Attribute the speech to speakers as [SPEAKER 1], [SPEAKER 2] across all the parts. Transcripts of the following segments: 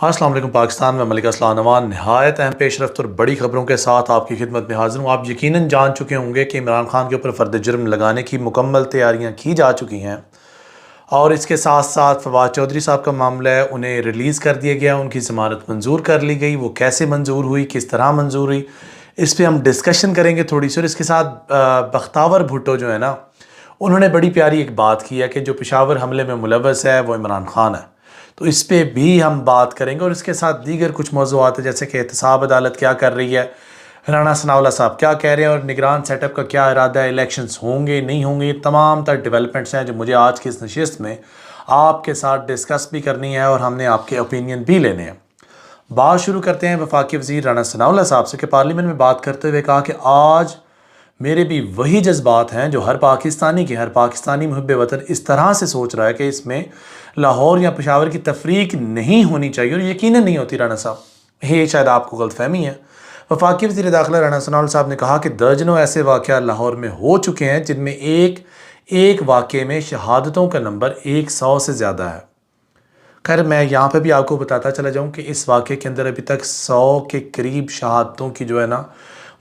[SPEAKER 1] अस्सलाम वालेकुम। पाकिस्तान में मलिक अस्लान नवान नहायत अहम पेशरफ्त और बड़ी खबरों के साथ आपकी खिदमत में हाजिर हूँ। आप यकीनन जान चुके होंगे कि इमरान खान के ऊपर फ़र्द जुर्म लगाने की मुकम्मल तैयारियाँ की जा चुकी हैं और इसके साथ साथ फवाद चौधरी साहब का मामला है, उन्हें रिलीज़ कर दिया गया, उनकी ज़मानत मंजूर कर ली गई। वो कैसे मंजूर हुई, किस तरह मंजूर हुई, इस पर हम डिस्कशन करेंगे थोड़ी सी। और इसके साथ बख्तावर भुट्टो जो है ना, उन्होंने बड़ी प्यारी एक बात की है कि जो पेशावर हमले में मुलव्वस है वो इमरान खान है, तो इस पर भी हम बात करेंगे। और इसके साथ दीगर कुछ मौज़ूआत है, जैसे कि एहतसाब अदालत क्या कर रही है, राना सनाउल्लाह साहब क्या कह रहे हैं और निगरान सेटअप का क्या इरादा है, इलेक्शंस होंगे नहीं होंगे, ये तमाम तर डेवलपमेंट्स हैं जो मुझे आज की इस नशिस्त में आपके साथ डिस्कस भी करनी है और हमने आपके ओपिनियन भी लेने हैं। बात शुरू करते हैं वफाकी वज़ीर राना सनाउल्लाह साहब से, कि पार्लियामेंट में बात करते हुए कहा कि आज मेरे भी वही जज्बात हैं जो हर पाकिस्तानी मुहिब वतन इस तरह से सोच रहा है कि इसमें लाहौर या पेशावर की तफरीक नहीं होनी चाहिए, और यकीनन नहीं होती राना साहब, ये शायद आपको गलतफहमी है। वफाकी वज़ीर दाखिला राना सनाउल्लाह साहब ने कहा कि दर्जनों ऐसे वाक़या लाहौर में हो चुके हैं जिनमें एक वाक़े में शहादतों का नंबर 100 से ज़्यादा है। खैर, मैं यहाँ पे भी आपको बताता चला जाऊँ कि इस वाक़े के अंदर अभी तक 100 के करीब शहादतों की जो है ना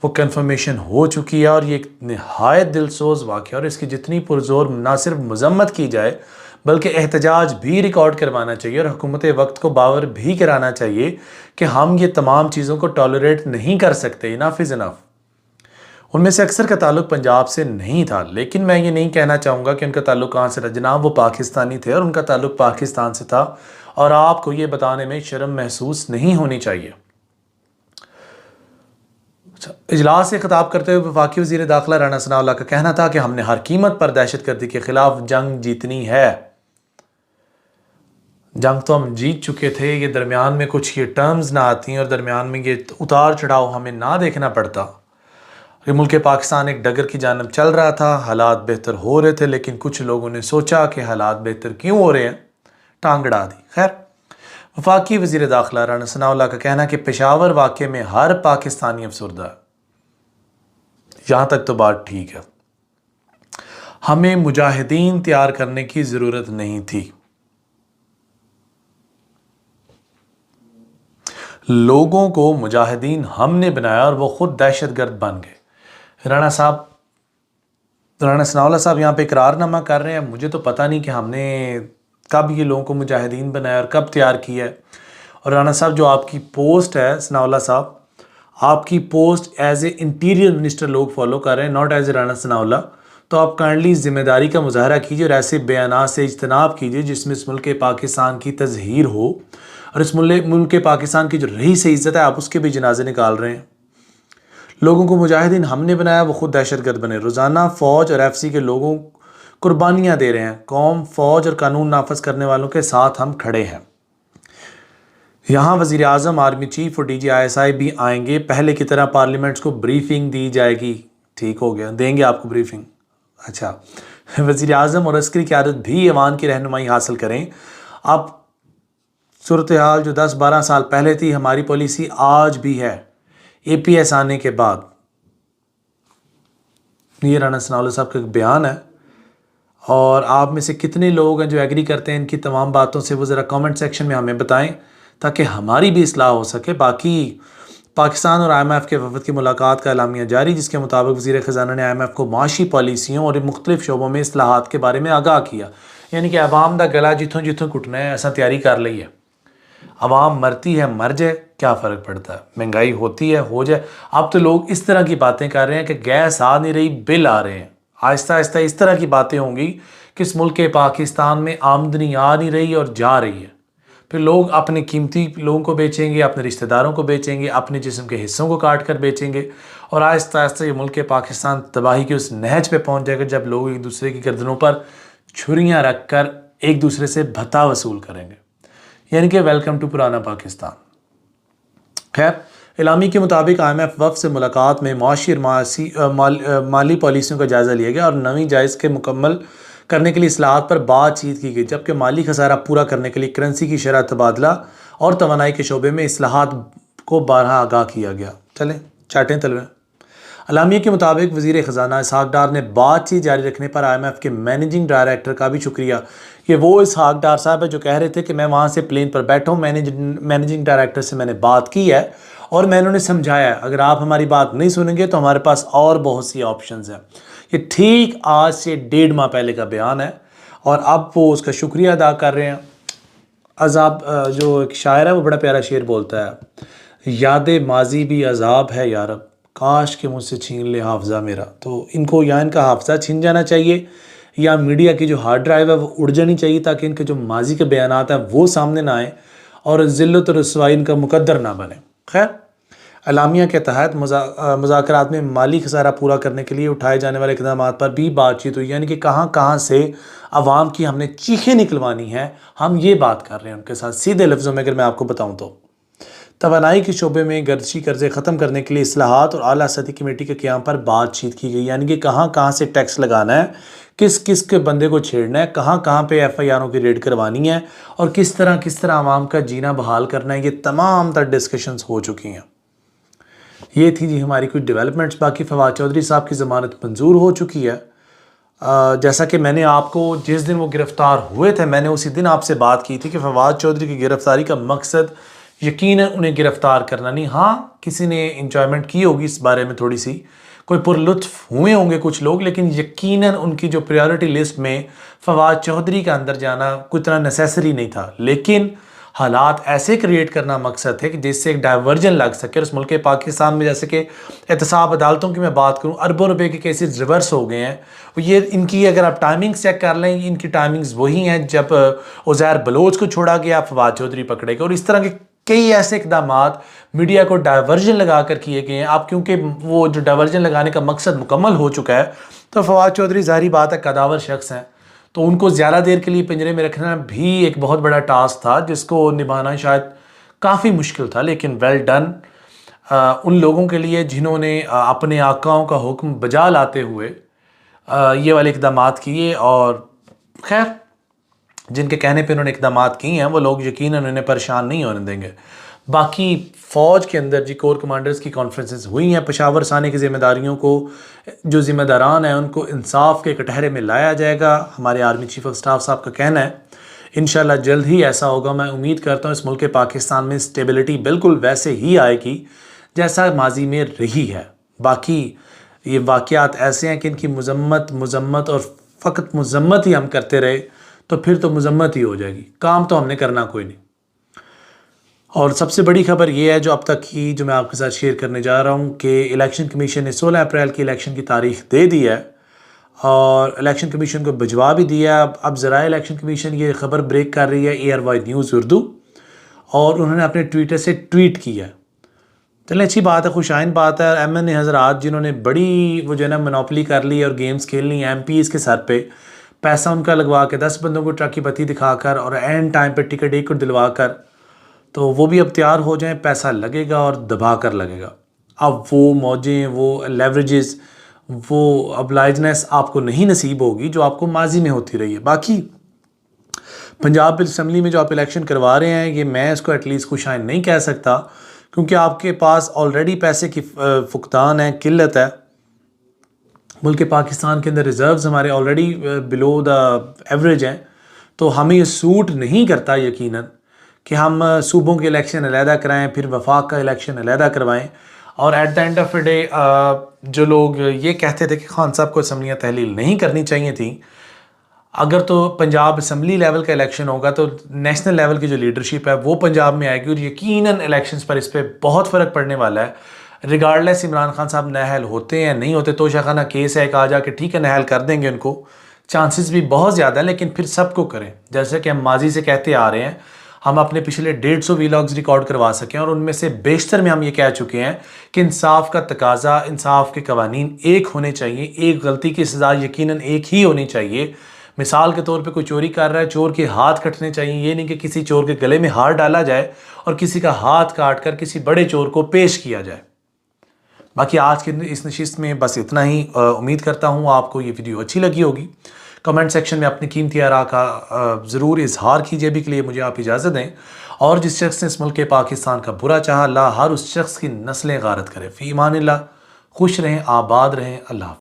[SPEAKER 1] वो कन्फर्मेशन हो चुकी है, और ये एक नहायत दिलसोज़ वाक़या, और इसकी जितनी पुरज़ोर ना सिर्फ मज़म्मत की जाए बल्कि एहतजाज भी रिकॉर्ड करवाना चाहिए और हुकूमत वक्त को बावर भी कराना चाहिए कि हम ये तमाम चीज़ों को टॉलरेट नहीं कर सकते। Enough is enough. उनमें से अक्सर का ताल्लुक पंजाब से नहीं था, लेकिन मैं ये नहीं कहना चाहूँगा कि उनका ताल्लुक कहाँ से था। जनाब, वो पाकिस्तानी थे और उनका ताल्लुक पाकिस्तान से था, और आपको ये बताने में शर्म महसूस नहीं होनी चाहिए। इजलास से खिताब करते हुए वफाकी वज़ीर दाखिला राना सनाउल्लाह का कहना था कि हमने हर कीमत पर दहशतगर्दी के खिलाफ जंग जीतनी है। जंग तो हम जीत चुके थे, ये दरमियान में कुछ ये टर्म्स ना आती और दरमियान में ये उतार चढ़ाव हमें ना देखना पड़ता। ये मुल्क पाकिस्तान एक डगर की जानब चल रहा था, हालात बेहतर हो रहे थे, लेकिन कुछ लोगों ने सोचा कि हालात बेहतर क्यों हो रहे हैं, टांग अड़ा दी। खैर, वफाकी वज़ीर दाखिला राना सनाउल्लाह का कहना कि पेशावर वाक़े में हर पाकिस्तानी अफसरदा है। यहाँ तक तो बात ठीक है, हमें मुजाहिदीन तैयार करने की ज़रूरत नहीं थी। लोगों को मुजाहिदीन हमने बनाया और वो खुद दहशतगर्द बन गए। राना सनाउल्लाह साहब यहाँ पे इकरारनामा कर रहे हैं। मुझे तो पता नहीं कि हमने कब ये लोगों को मुजाहिदीन बनाया और कब तैयार किया है। और राना साहब, जो आपकी पोस्ट है सनाउल्लाह साहब, आपकी post as a interior minister लोग फॉलो कर रहे हैं, not as a Rana Sanaullah. तो आप काइंडली ज़िम्मेदारी का मुजाहरा कीजिए और ऐसे बयानात से इज्तनाब कीजिए जिसमें इस मुल्क पाकिस्तान की तज़हीर हो, और इस मुल्क पाकिस्तान की जो रही से इज़्ज़त है आप उसके भी जनाजे निकाल रहे हैं। लोगों को मुजाहिदीन हमने बनाया, वो खुद दहशतगर्द बने। रोज़ाना फ़ौज और FC के लोगों कुर्बानियाँ दे रहे हैं। कौम, फ़ौज और कानून नाफज करने वालों के साथ हम खड़े हैं। यहाँ वज़ीर आज़म, आर्मी चीफ और DG ISI भी आएंगे। पहले की तरह पार्लियामेंट्स को ब्रीफिंग दी जाएगी। ठीक हो गया, देंगे आपको ब्रीफिंग। अच्छा, वज़ीर आज़म और अस्करी क़यादत भी ऐवान की रहनुमाई हासिल करें। अब सूरत हाल जो 10-12 साल पहले थी, हमारी पॉलिसी आज भी है APS आने के बाद। ये राना सनाउल्लाह साहब का एक बयान है, और आप में से कितने लोग हैं जो एग्री करते हैं इनकी तमाम बातों से, वो ज़रा कमेंट सेक्शन में हमें बताएं ताकि हमारी भी इस्लाह हो सके। बाकी पाकिस्तान और IMF के वफद की मुलाकात का एलामिया जारी, जिसके मुताबिक वज़ीर ख़ज़ाना ने IMF को माशी पॉलिसियों और मुख्तलिफ शोबों में इस्लाहात के बारे में आगाह किया। यानी कि अवाम का गला जिथों जिथों घुटना है, ऐसा तैयारी कर ली है। अवाम मरती है, मर जाए, क्या फ़र्क पड़ता है, महंगाई होती है, हो जाए। अब तो लोग इस तरह की बातें कर रहे हैं कि गैस आ नहीं रही, बिल आ रहे हैं। आहिस्ता आहिस्ता इस तरह की बातें होंगी कि इस मुल्क पाकिस्तान में आमदनी आ नहीं रही और जा रही है। फिर लोग अपने कीमती लोगों को बेचेंगे, अपने रिश्तेदारों को बेचेंगे, अपने जिस्म के हिस्सों को काट कर बेचेंगे, और आहिस्ता आहिस्ता ये मुल्क पाकिस्तान तबाही की उस नहज पे पहुंच जाएगा जब लोग एक दूसरे की गर्दनों पर छुरियां रख कर एक दूसरे से भत्ता वसूल करेंगे। यानी कि वेलकम टू पुराना पाकिस्तान। खैर, इलामी के मुताबिक IMF वफ़द से मुलाकात में माशी और माली पॉलिसियों का जायज़ा लिया गया और नवी जायज़ के मुकम्मल करने के लिए इस्लाहात पर बातचीत की गई, जबकि माली खसारा पूरा करने के लिए करेंसी की शरह तबादला और तवानाई के शोबे में इस्लाहात को बारहा आगाह किया गया। चलें चाटें तलवें। अलामिया के मुताबिक वज़ीर ख़जाना इसहाक़ डार ने बातचीत जारी रखने पर IMF के मैनेजिंग डायरेक्टर का भी शुक्रिया। ये वो इसहाक़ डार साहब है जो कह रहे थे कि मैं वहाँ से प्लेन पर बैठा हूँ, मैनेजिंग डायरेक्टर से मैंने बात की है और मैंने उन्हें समझाया अगर आप हमारी बात नहीं सुनेंगे तो हमारे पास और बहुत सी ऑप्शंस हैं। ये ठीक आज से 1.5 माह पहले का बयान है और अब वो उसका शुक्रिया अदा कर रहे हैं। अजाब जो एक शायर है वो बड़ा प्यारा शेर बोलता है, याद माजी भी अजाब है यारब, काश के मुझसे छीन ले हाफजा मेरा। तो इनको या इनका हाफजा छीन जाना चाहिए या मीडिया की जो हार्ड ड्राइव है वो उड़ जानी चाहिए ताकि इनके जो माजी के बयानात हैं वो सामने ना आए और ज़िल्लत और रसवाई इनका मुकद्दर ना बने। खैर, अलामिया के तहत मुज़ाकरात में माली खसारा पूरा करने के लिए उठाए जाने वाले इक़दाम पर भी बातचीत हुई, यानी कि कहाँ कहाँ से अवाम की हमने चीखें निकलवानी हैं, हम ये बात कर रहे हैं उनके साथ। सीधे लफ्ज़ों में अगर मैं आपको बताऊँ तो तवानाई के शोबे में गर्दिशी कर्ज़े ख़त्म करने के लिए इस्लाहात और आला सतही कमेटी के क़याम पर बातचीत की गई, यानी कि कहाँ कहाँ से टैक्स लगाना है, किस किस के बंदे को छेड़ना है, कहाँ कहाँ पे FIRों की रेड करवानी है और किस तरह आवाम का जीना बहाल करना है, ये तमाम तर डिस्कशंस हो चुकी हैं। ये थी जी हमारी कुछ डेवलपमेंट्स। बाकी फवाद चौधरी साहब की ज़मानत मंजूर हो चुकी है। जैसा कि मैंने आपको जिस दिन वो गिरफ़्तार हुए थे मैंने उसी दिन आपसे बात की थी कि फवाद चौधरी की गिरफ़्तारी का मकसद यकीनन उन्हें गिरफ़्तार करना नहीं, हाँ किसी ने इंजॉयमेंट की होगी इस बारे में, थोड़ी सी कोई पुरलुत्फ़ हुए होंगे कुछ लोग, लेकिन यकीनन उनकी जो प्रायोरिटी लिस्ट में फवाद चौधरी का अंदर जाना कोई इतना नेसेसरी नहीं था। लेकिन हालात ऐसे क्रिएट करना मकसद है कि जिससे एक डाइवर्जन लग सके। और उस मुल्क पाकिस्तान में जैसे कि एहतसाब अदालतों की मैं बात करूँ, अरबों रुपए के केसेस रिवर्स हो गए हैं। ये इनकी अगर आप टाइमिंग्स चेक कर लें, इनकी टाइमिंग्स वही हैं जब उज़ैर बलोच को छोड़ा गया, फवाद चौधरी पकड़े गए। और इस तरह के कई ऐसे इक़दामात मीडिया को डाइवर्जन लगा कर किए गए हैं। अब क्योंकि वो जो डाइवर्जन लगाने का मकसद मुकम्मल हो चुका है तो फवाद चौधरी ज़ाहिर बात है कदावर शख्स हैं, तो उनको ज़्यादा देर के लिए पिंजरे में रखना भी एक बहुत बड़ा टास्क था जिसको निभाना शायद काफ़ी मुश्किल था। लेकिन वेल डन उन लोगों के लिए जिन्होंने अपने आकाओं का हुक्म बजा लाते हुए ये वाले इक़दामात किए। और खैर जिनके कहने पे उन्होंने इक़दामात किए हैं वो लोग यकीनन उन्हें परेशान नहीं होने देंगे। बाकी फ़ौज के अंदर जी कोर कमांडर्स की कॉन्फ्रेंसेस हुई हैं। पेशावर साने की ज़िम्मेदारियों को जो ज़िम्मेदारान हैं उनको इंसाफ के कटहरे में लाया जाएगा, हमारे आर्मी चीफ ऑफ स्टाफ साहब का कहना है। इंशाल्लाह जल्द ही ऐसा होगा। मैं उम्मीद करता हूँ इस मुल्क पाकिस्तान में स्टेबिलिटी बिल्कुल वैसे ही आएगी जैसा माजी में रही है। बाकी ये वाक़यात ऐसे हैं कि इनकी मज़म्मत और फ़कत मज़म्मत ही हम करते रहे तो फिर तो मज़म्मत ही हो जाएगी, काम तो हमने करना कोई नहीं। और सबसे बड़ी खबर ये है जो अब तक की जो मैं आपके साथ शेयर करने जा रहा हूँ कि इलेक्शन कमीशन ने 16 अप्रैल की इलेक्शन की तारीख दे दी है और इलेक्शन कमीशन को भिजवा भी दिया। अब ज़रा इलेक्शन कमीशन ये ख़बर ब्रेक कर रही है ARY न्यूज़ उर्दू, और उन्होंने अपने ट्विटर से ट्वीट किया। चलें अच्छी बात है, खुशाइन बात है। MNA हज़रात जिन्होंने बड़ी वो जो है ना मोनोपोली कर ली और गेम्स खेल ली MPs के सर पे, पैसा उनका लगवा के 10 बंदों को ट्रक की बत्ती दिखाकर और एंड टाइम पे टिकट एक को दिलवा कर, तो वो भी अब तैयार हो जाएं, पैसा लगेगा और दबा कर लगेगा। अब वो मौजें, वो लेवरेजेस, वो अब्लाइजनेस आपको नहीं नसीब होगी जो आपको माजी में होती रही है। बाकी पंजाब असम्बली में जो आप इलेक्शन करवा रहे हैं ये मैं इसको एटलीस्ट खुशाइन नहीं कह सकता क्योंकि आपके पास ऑलरेडी पैसे की फुकदान है, किल्लत है। मुल्क पाकिस्तान के अंदर रिज़र्व्स हमारे ऑलरेडी बिलो द एवरेज हैं, तो हमें ये सूट नहीं करता यकीनन कि हम सूबों के इलेक्शन अलहदा कराएं फिर वफाक का इलेक्शन अलहदा करवाएं। और at the end of the day जो लोग ये कहते थे कि खान साहब को असम्बलियाँ तहलील नहीं करनी चाहिए थी, अगर तो पंजाब असम्बली लेवल का इलेक्शन होगा तो नेशनल लेवल की जो लीडरशिप है वो पंजाब में आएगी और यकीनन इलेक्शंस पर इस पर बहुत फ़र्क पड़ने वाला है। रिगार्डलेस इमरान खान साहब नाअहल होते हैं नहीं होते, तो शाखाना केस है कहा जाके ठीक है नाअहल कर देंगे उनको, चांसेस भी बहुत ज़्यादा है। लेकिन फिर सबको करें जैसे कि हम माजी से कहते आ रहे हैं, हम अपने पिछले 150 वीलॉग्स रिकॉर्ड करवा सकें और उनमें से बेशतर में हम ये कह चुके हैं कि इंसाफ का तकाजा, इंसाफ के कवानीन एक होने चाहिए, एक गलती की सज़ा यकीनन एक ही होनी चाहिए। मिसाल के तौर पे कोई चोरी कर रहा है, चोर के हाथ कटने चाहिए, ये नहीं कि किसी चोर के गले में हाथ डाला जाए और किसी का हाथ काट कर किसी बड़े चोर को पेश किया जाए। बाकी आज के इस नशिस्त में बस इतना ही। उम्मीद करता हूँ आपको ये वीडियो अच्छी लगी होगी। कमेंट सेक्शन में अपनी कीमती आरा का ज़रूर इजहार कीजिए। भी के लिए मुझे आप इजाज़त दें। और जिस शख्स ने इस मुल्क पाकिस्तान का बुरा चाहा, अल्लाह हर उस शख्स की नस्लें गारत करे। फ़ी ईमानिल्लाह। खुश रहें, आबाद रहें। अल्लाह हाफ़िज़।